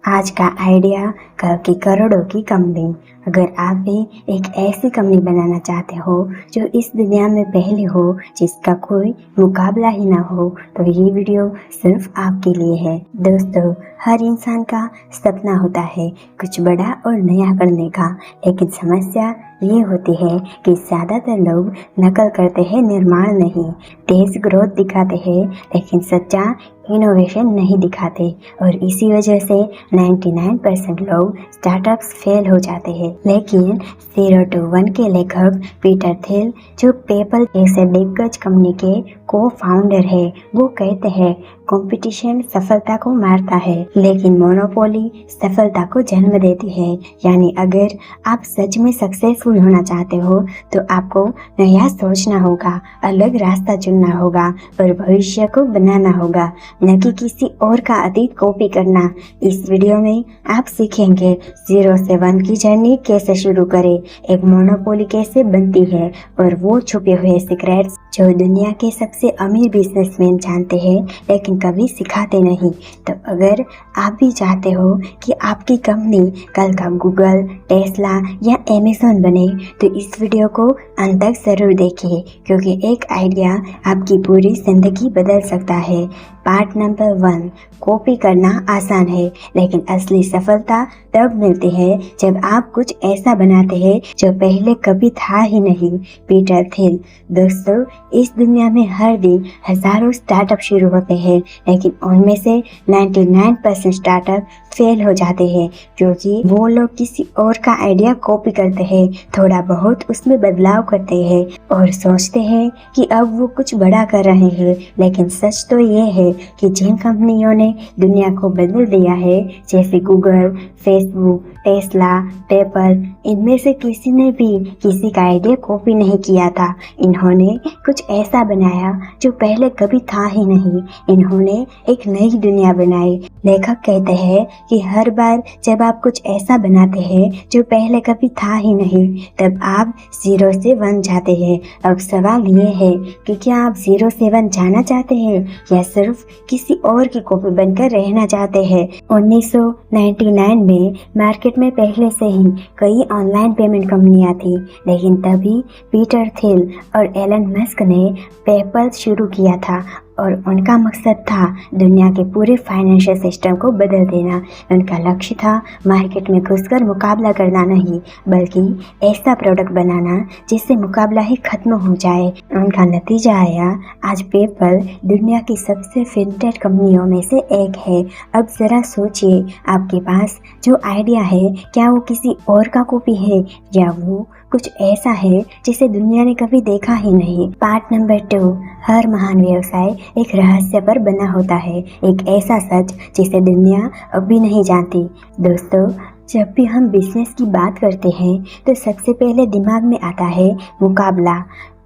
आज का आइडिया कल की करोड़ों की कंपनी। अगर आप भी एक ऐसी कंपनी बनाना चाहते हो जो इस दुनिया में पहली हो, जिसका कोई मुकाबला ही ना हो, तो ये वीडियो सिर्फ आपके लिए है। दोस्तों, हर इंसान का सपना होता है कुछ बड़ा और नया करने का, लेकिन समस्या ये होती है कि ज़्यादातर लोग नकल करते हैं, निर्माण नहीं। तेज ग्रोथ दिखाते हैं लेकिन सच्चा इनोवेशन नहीं दिखाते, और इसी वजह से 99% लोग स्टार्टअप्स फेल हो जाते हैं। लेकिन 0 to 1 के लेखक पीटर थिल, जो पेपल जैसे दिग्गज कंपनी के को फाउंडर है, वो कहते हैं कंपटीशन सफलता को मारता है लेकिन मोनोपोली सफलता को जन्म देती है। यानी अगर आप सच में सक्सेसफुल होना चाहते हो तो आपको नया सोचना होगा, अलग रास्ता चुनना होगा और भविष्य को बनाना होगा, न कि किसी और का अतीत कॉपी करना। इस वीडियो में आप सीखेंगे 0 से 1 की जर्नी कैसे शुरू करें, एक मोनोपोली कैसे बनती है और वो छुपे हुए सीक्रेट्स जो दुनिया के सबसे अमीर बिजनेसमैन जानते हैं लेकिन कभी सिखाते नहीं। तो अगर आप भी चाहते हो कि आपकी कंपनी कल का गूगल, टेस्ला या अमेज़न बने, तो इस वीडियो को अंत तक जरूर देखिए, क्योंकि एक आइडिया आपकी पूरी जिंदगी बदल सकता है। पार्ट नंबर 1, कॉपी करना आसान है लेकिन असली सफलता तब मिलती है जब आप कुछ ऐसा बनाते हैं जो पहले कभी था ही नहीं। Peter Thiel. दोस्तों, इस दुनिया में हर दिन हजारों स्टार्टअप शुरू होते हैं, लेकिन उनमें से 99% स्टार्टअप फेल हो जाते हैं क्योंकि वो लोग किसी और का आइडिया कॉपी करते हैं, थोड़ा बहुत उसमें बदलाव करते हैं और सोचते हैं कि अब वो कुछ बड़ा कर रहे हैं। लेकिन सच तो ये है कि जिन कंपनियों ने दुनिया को बदल दिया है, जैसे गूगल, फेसबुक, टेस्ला, पेपल, इनमें से किसी ने भी किसी का आइडिया कॉपी नहीं किया था। इन्होंने कुछ ऐसा बनाया जो पहले कभी था ही नहीं। इन्होंने एक नई दुनिया बनाई। लेखक कहते हैं कि हर बार जब आप कुछ ऐसा बनाते हैं जो पहले कभी था ही नहीं, तब आप 0 से 1 जाते हैं। अब सवाल ये है कि क्या आप 0 से 1 जाना चाहते हैं या सिर्फ किसी और की कॉपी बनकर रहना चाहते हैं। 1999 में मार्केट में पहले से ही कई ऑनलाइन पेमेंट कंपनियां थी, लेकिन तभी पीटर थिल और एलन मस्क ने पेपल शुरू किया था और उनका मकसद था दुनिया के पूरे फाइनेंशियल सिस्टम को बदल देना। उनका लक्ष्य था मार्केट में घुसकर मुकाबला करना नहीं, बल्कि ऐसा प्रोडक्ट बनाना जिससे मुकाबला ही खत्म हो जाए। उनका नतीजा आया। आज पेपल दुनिया की सबसे फिनटेक कंपनियों में से एक है। अब जरा सोचिए, आपके पास जो आइडिया है, क्या वो किसी और का कॉपी है या वो कुछ ऐसा है जिसे दुनिया ने कभी देखा ही नहीं। पार्ट नंबर 2, हर महान व्यवसाय एक रहस्य पर बना होता है, एक ऐसा सच जिसे दुनिया अभी नहीं जानती। दोस्तों, जब भी हम बिजनेस की बात करते हैं तो सबसे पहले दिमाग में आता है मुकाबला।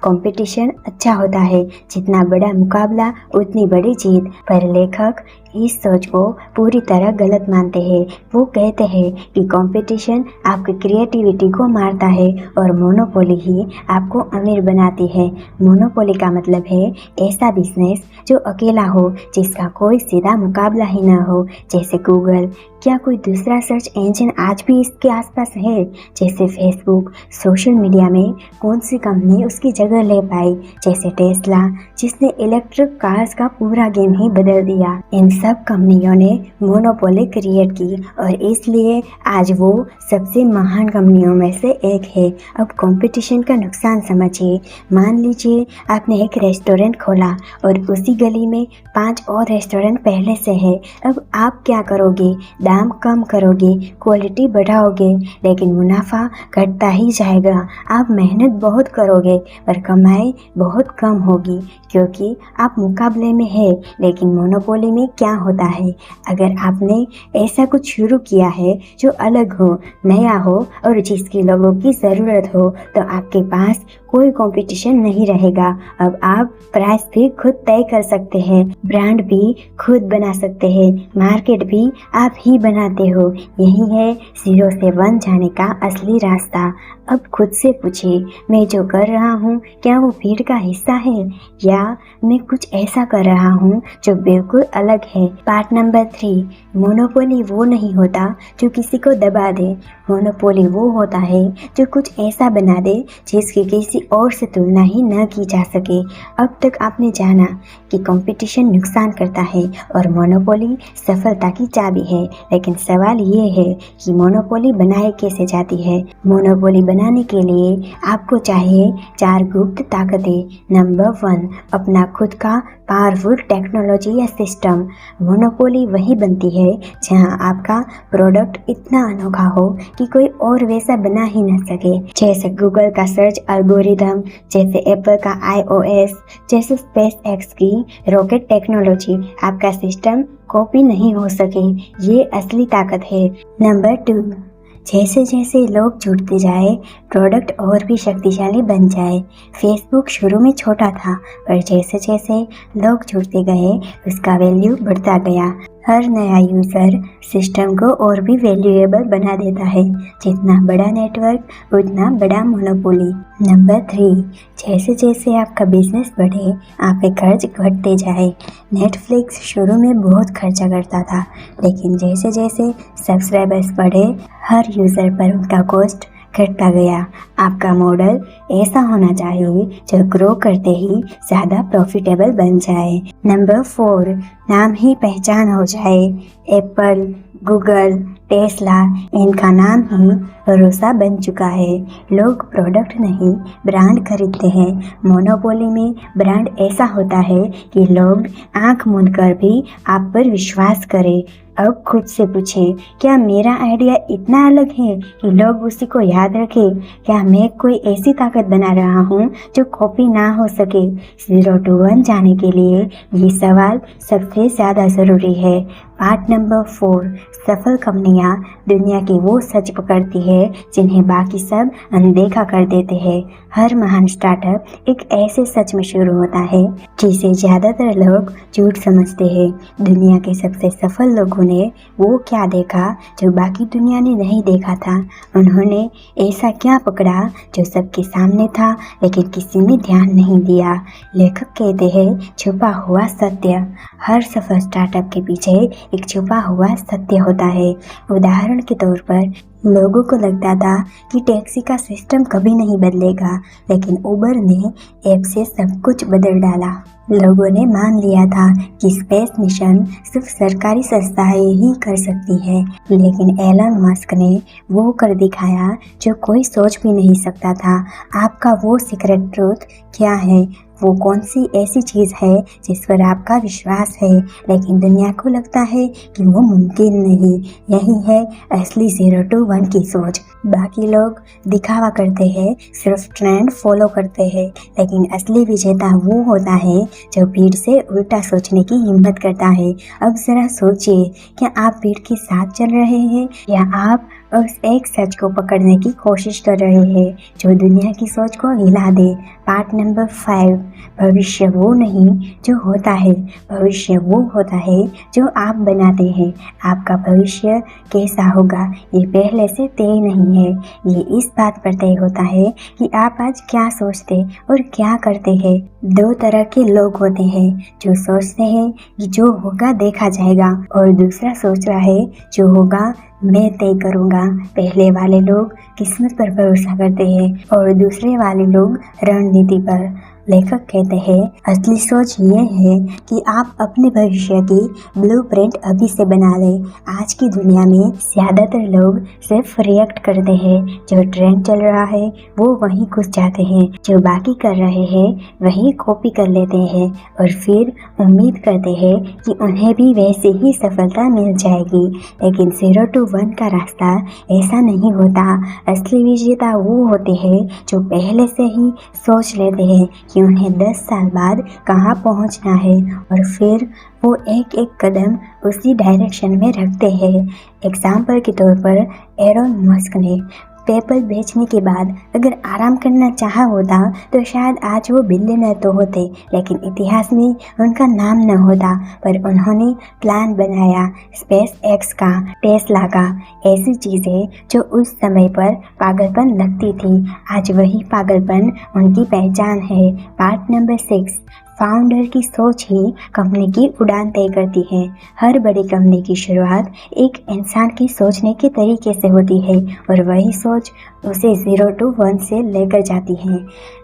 कंपटीशन अच्छा होता है, जितना बड़ा मुकाबला उतनी बड़ी जीत। पर लेखक इस सोच को पूरी तरह गलत मानते हैं। वो कहते हैं कि कंपटीशन आपकी क्रिएटिविटी को मारता है और मोनोपोली ही आपको अमीर बनाती है। मोनोपोली का मतलब है ऐसा बिजनेस जो अकेला हो, जिसका कोई सीधा मुकाबला ही ना हो, जैसे गूगल। क्या कोई दूसरा सर्च इंजन आज भी इसके आसपास है? जैसे फेसबुक। सोशल मीडिया में कौन सी कंपनी उसकी जगह ले पाई? जैसे टेस्ला, जिसने इलेक्ट्रिक कार्स का पूरा गेम ही बदल दिया। इन सब कंपनियों ने मोनोपोली क्रिएट की और इसलिए आज वो सबसे महान कंपनियों में से एक है। अब कंपटीशन का नुकसान समझिए। मान लीजिए आपने एक रेस्टोरेंट खोला और उसी गली में 5 और रेस्टोरेंट पहले से है। अब आप क्या करोगे? दाम कम करोगे, क्वालिटी बढ़ाओगे, लेकिन मुनाफा घटता ही जाएगा। आप मेहनत बहुत करोगे पर कमाई बहुत कम होगी, क्योंकि आप मुकाबले में है। लेकिन मोनोपोली में क्या होता है? अगर आपने ऐसा कुछ शुरू किया है जो अलग हो, नया हो और जिसकी लोगों की ज़रूरत हो, तो आपके पास कोई कंपटीशन नहीं रहेगा। अब आप प्राइस भी खुद तय कर सकते हैं, ब्रांड भी खुद बना सकते हैं, मार्केट भी आप ही बनाते हो। यही है 0 से 1 जाने का असली रास्ता। अब खुद से पूछिए, मैं जो कर रहा हूँ क्या वो भीड़ का हिस्सा है, या मैं कुछ ऐसा कर रहा हूँ जो बिल्कुल अलग है। है। पार्ट नंबर 3, मोनोपोली वो नहीं होता जो किसी को दबा दे, मोनोपोली वो होता है जो कुछ ऐसा बना दे जिसकी किसी और से तुलना ही न की जा सके। अब तक आपने जाना कि कंपटीशन नुकसान करता है और मोनोपोली सफलता की चाबी है, लेकिन सवाल ये है कि मोनोपोली बनाई कैसे जाती है। मोनोपोली बनाने के लिए आपको चाहिए 4 गुप्त ताकतें। नंबर 1, अपना खुद का पावरफुल टेक्नोलॉजी या सिस्टम। मोनोपोली वही बनती है जहां आपका प्रोडक्ट इतना अनोखा हो कि कोई और वैसा बना ही न सके, जैसे गूगल का सर्च एल्गोरिदम, जैसे एप्पल का iOS, जैसे स्पेस एक्स की रॉकेट टेक्नोलॉजी। आपका सिस्टम कॉपी नहीं हो सके, ये असली ताकत है। नंबर 2, जैसे जैसे लोग जुड़ते जाए प्रोडक्ट और भी शक्तिशाली बन जाए। फेसबुक शुरू में छोटा था, पर जैसे जैसे लोग जुड़ते गए उसका वैल्यू बढ़ता गया। हर नया यूज़र सिस्टम को और भी वैल्यूएबल बना देता है। जितना बड़ा नेटवर्क उतना बड़ा मोनोपोली। नंबर 3, जैसे जैसे आपका बिजनेस बढ़े आपके खर्च घटते जाए। नेटफ्लिक्स शुरू में बहुत खर्चा करता था, लेकिन जैसे जैसे सब्सक्राइबर्स बढ़े हर यूज़र पर उनका कॉस्ट घटता गया। आपका मॉडल ऐसा होना चाहिए जो ग्रो करते ही ज़्यादा प्रॉफिटेबल बन जाए। नंबर 4, नाम ही पहचान हो जाए। एप्पल, गूगल, टेस्ला, इनका नाम ही भरोसा बन चुका है। लोग प्रोडक्ट नहीं ब्रांड खरीदते हैं। मोनोपोली में ब्रांड ऐसा होता है कि लोग आंख मूंद कर भी आप पर विश्वास करें। अब खुद से पूछें, क्या मेरा आइडिया इतना अलग है कि लोग उसी को याद रखें? क्या मैं कोई ऐसी ताकत बना रहा हूँ जो कॉपी ना हो सके? 0 to 1 जाने के लिए ये सवाल सबसे ज़्यादा ज़रूरी है। पार्ट नंबर 4, सफल कंपनियां दुनिया की वो सच पकड़ती है जिन्हें बाकी सब अनदेखा कर देते हैं। हर महान स्टार्टअप एक ऐसे सच में शुरू होता है जिसे ज़्यादातर लोग झूठ समझते हैं। दुनिया के सबसे सफल लोगों ने वो क्या देखा जो बाकी दुनिया ने नहीं देखा था? उन्होंने ऐसा क्या पकड़ा जो सबके सामने था लेकिन किसी ने ध्यान नहीं दिया? लेखक कहते हैं, छुपा हुआ सत्य। हर सफल स्टार्टअप के पीछे एक छुपा हुआ सत्य होता है। उदाहरण के तौर पर लोगों को लगता था कि टैक्सी का सिस्टम कभी नहीं बदलेगा, लेकिन उबर ने ऐप से सब कुछ बदल डाला। लोगों ने मान लिया था कि स्पेस मिशन सिर्फ सरकारी संस्थाएं ही कर सकती है, लेकिन एलन मस्क ने वो कर दिखाया जो कोई सोच भी नहीं सकता था। आपका वो सीक्रेट ट्रूथ क्या है? वो कौन सी ऐसी चीज़ है जिस पर आपका विश्वास है लेकिन दुनिया को लगता है कि वो मुमकिन नहीं? यही है असली 0 to 1 की सोच। बाकी लोग दिखावा करते हैं, सिर्फ ट्रेंड फॉलो करते हैं, लेकिन असली विजेता वो होता है जो भीड़ से उल्टा सोचने की हिम्मत करता है। अब जरा सोचिए, क्या आप भीड़ के साथ चल रहे हैं या आप उस एक सच को पकड़ने की कोशिश कर रहे हैं जो दुनिया की सोच को हिला दे? पार्ट नंबर 5, भविष्य वो नहीं जो होता है, भविष्य वो होता है जो आप बनाते हैं। आपका भविष्य कैसा होगा ये पहले से तय नहीं है, ये इस बात पर तय होता है कि आप आज क्या सोचते और क्या करते हैं। 2 तरह के लोग होते हैं, जो सोचते हैं कि जो होगा देखा जाएगा, और दूसरा सोच रहा है जो होगा मैं तय करूँगा। पहले वाले लोग किस्मत पर भरोसा करते हैं और दूसरे वाले लोग रणनीति पर। लेखक कहते हैं, असली सोच ये है कि आप अपने भविष्य की ब्लूप्रिंट अभी से बना लें। आज की दुनिया में ज़्यादातर लोग सिर्फ रिएक्ट करते हैं। जो ट्रेंड चल रहा है वो वहीं घुस जाते हैं, जो बाकी कर रहे हैं वही कॉपी कर लेते हैं और फिर उम्मीद करते हैं कि उन्हें भी वैसे ही सफलता मिल जाएगी। लेकिन 0 to 1 का रास्ता ऐसा नहीं होता। असली विजेता वो होते हैं जो पहले से ही सोच लेते हैं कि उन्हें 10 साल बाद कहाँ पहुँचना है और फिर वो एक एक कदम उसी डायरेक्शन में रखते हैं। एग्जाम्पल के तौर पर एलोन मस्क ने पेपल बेचने के बाद अगर आराम करना चाहा होता तो शायद आज वो बिलियनर तो होते, लेकिन इतिहास में उनका नाम न होता। पर उन्होंने प्लान बनाया, स्पेस एक्स का, टेस्ला का, ऐसी चीज़ें जो उस समय पर पागलपन लगती थी, आज वही पागलपन उनकी पहचान है। पार्ट नंबर 6, फाउंडर की सोच ही कंपनी की उड़ान तय करती है। हर बड़ी कंपनी की शुरुआत एक इंसान के सोचने के तरीके से होती है और वही सोच उसे 0 to 1 से लेकर जाती है।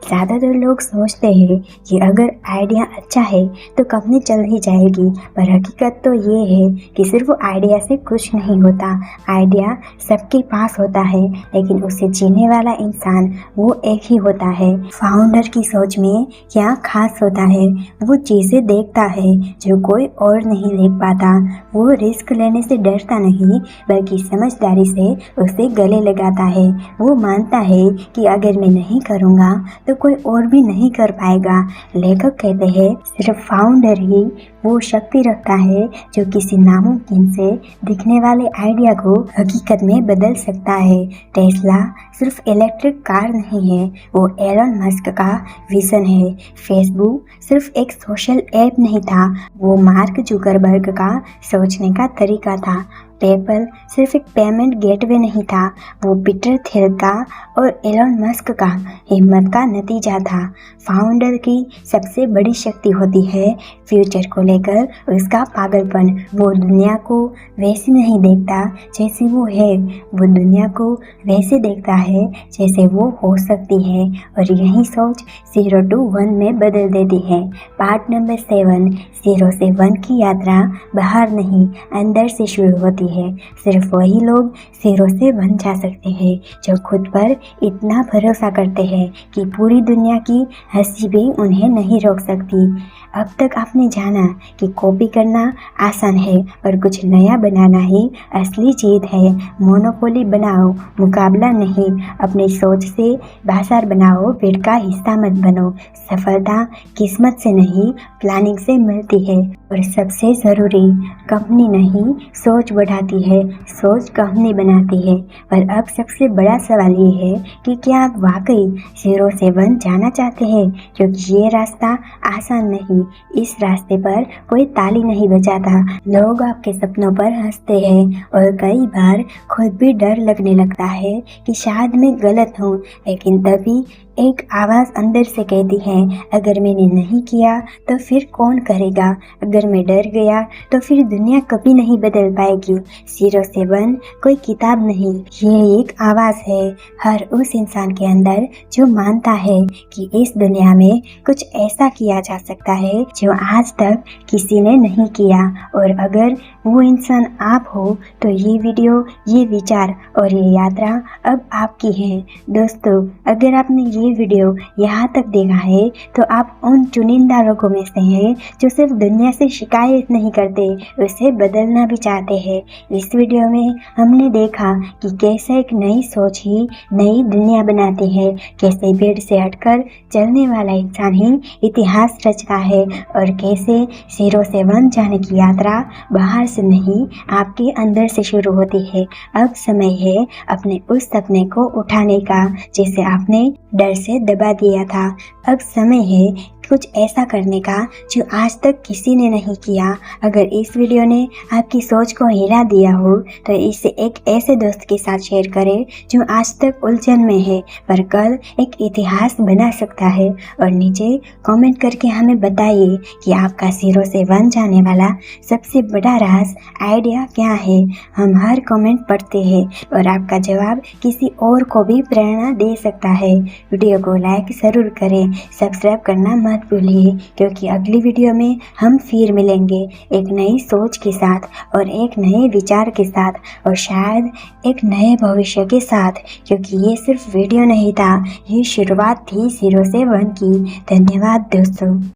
ज़्यादातर लोग सोचते हैं कि अगर आइडिया अच्छा है तो कंपनी चल ही जाएगी, पर हकीकत तो ये है कि सिर्फ आइडिया से कुछ नहीं होता। आइडिया सबके पास होता है, लेकिन उसे जीने वाला इंसान वो एक ही होता है। फाउंडर की सोच में क्या खास होता है? वो चीज़ें देखता है जो कोई और नहीं देख पाता। वो रिस्क लेने से डरता नहीं, बल्कि समझदारी से उसे गले लगाता है। वो मानता है कि अगर मैं नहीं करूँगा तो कोई और भी नहीं कर पाएगा। लेखक कहते हैं सिर्फ फाउंडर ही वो शक्ति रखता है जो किसी नामुमकिन से दिखने वाले आइडिया को हकीकत में बदल सकता है। टेस्ला सिर्फ इलेक्ट्रिक कार नहीं है, वो एलन मस्क का विजन है। फेसबुक सिर्फ एक सोशल ऐप नहीं था, वो मार्क जुकरबर्ग का सोचने का तरीका था। पेपल सिर्फ एक पेमेंट गेटवे नहीं था, वो पीटर थिल का और एलन मस्क का हिम्मत का नतीजा था। फाउंडर की सबसे बड़ी शक्ति होती है फ्यूचर को लेकर उसका पागलपन। वो दुनिया को वैसे नहीं देखता जैसे वो है, वो दुनिया को वैसे देखता है जैसे वो हो सकती है, और यही सोच 0 to 1 में बदल देती है। पार्ट नंबर 7, 0 से 1 की यात्रा बाहर नहीं अंदर से शुरू होती है। सिर्फ वही लोग 0 से 1 जा सकते हैं जो खुद पर इतना भरोसा करते हैं कि पूरी दुनिया की हंसी भी उन्हें नहीं रोक सकती। अब तक आपने जाना कि कॉपी करना आसान है और कुछ नया बनाना ही असली जीत है। मोनोपोली बनाओ, मुकाबला नहीं। अपनी सोच से बाजार बनाओ, भीड़ का हिस्सा मत बनो। सफलता किस्मत से नहीं, प्लानिंग से मिलती है। और सबसे ज़रूरी, कंपनी नहीं सोच बढ़ाती है, सोच कंपनी बनाती है। पर अब सबसे बड़ा सवाल ये है कि क्या आप वाकई 0 से 1 जाना चाहते हैं? क्योंकि ये रास्ता आसान नहीं, इस रास्ते पर कोई ताली नहीं बजाता। लोग आपके सपनों पर हंसते हैं और कई बार खुद भी डर लगने लगता है कि शायद मैं गलत हूँ। लेकिन तभी एक आवाज़ अंदर से कहती है, अगर मैंने नहीं किया तो फिर कौन करेगा? अगर मैं डर गया तो फिर दुनिया कभी नहीं बदल पाएगी। 0 से 1 कोई किताब नहीं, ये एक आवाज़ है हर उस इंसान के अंदर जो मानता है कि इस दुनिया में कुछ ऐसा किया जा सकता है जो आज तक किसी ने नहीं किया। और अगर वो इंसान आप हो तो ये वीडियो, ये विचार और ये यात्रा अब आपकी है। दोस्तों, अगर आपने ये वीडियो यहाँ तक देखा है तो आप उन चुनिंदा लोगों में से हैं जो सिर्फ दुनिया से शिकायत नहीं करते, उसे बदलना भी चाहते हैं। इस वीडियो में हमने देखा कि कैसे एक नई सोच ही नई दुनिया बनाती है, कैसे भीड़ से हटकर चलने वाला इंसान ही इतिहास रचता है, और कैसे 0 से 1 जाने की यात्रा बाहर से नहीं आपके अंदर से शुरू होती है। अब समय है अपने उस सपने को उठाने का जिसे आपने डर से दबा दिया था। अब समय है कुछ ऐसा करने का जो आज तक किसी ने नहीं किया। अगर इस वीडियो ने आपकी सोच को हिला दिया हो तो इसे एक ऐसे दोस्त के साथ शेयर करें जो आज तक उलझन में है पर कल एक इतिहास बना सकता है। और नीचे कमेंट करके हमें बताइए कि आपका 0 से 1 जाने वाला सबसे बड़ा राज आइडिया क्या है। हम हर कमेंट पढ़ते हैं और आपका जवाब किसी और को भी प्रेरणा दे सकता है। वीडियो को लाइक ज़रूर करें, सब्सक्राइब करना मत भूलिए, क्योंकि अगली वीडियो में हम फिर मिलेंगे एक नई सोच के साथ और एक नए विचार के साथ और शायद एक नए भविष्य के साथ, क्योंकि ये सिर्फ वीडियो नहीं था, ये शुरुआत थी 0 से 1 की। धन्यवाद दोस्तों।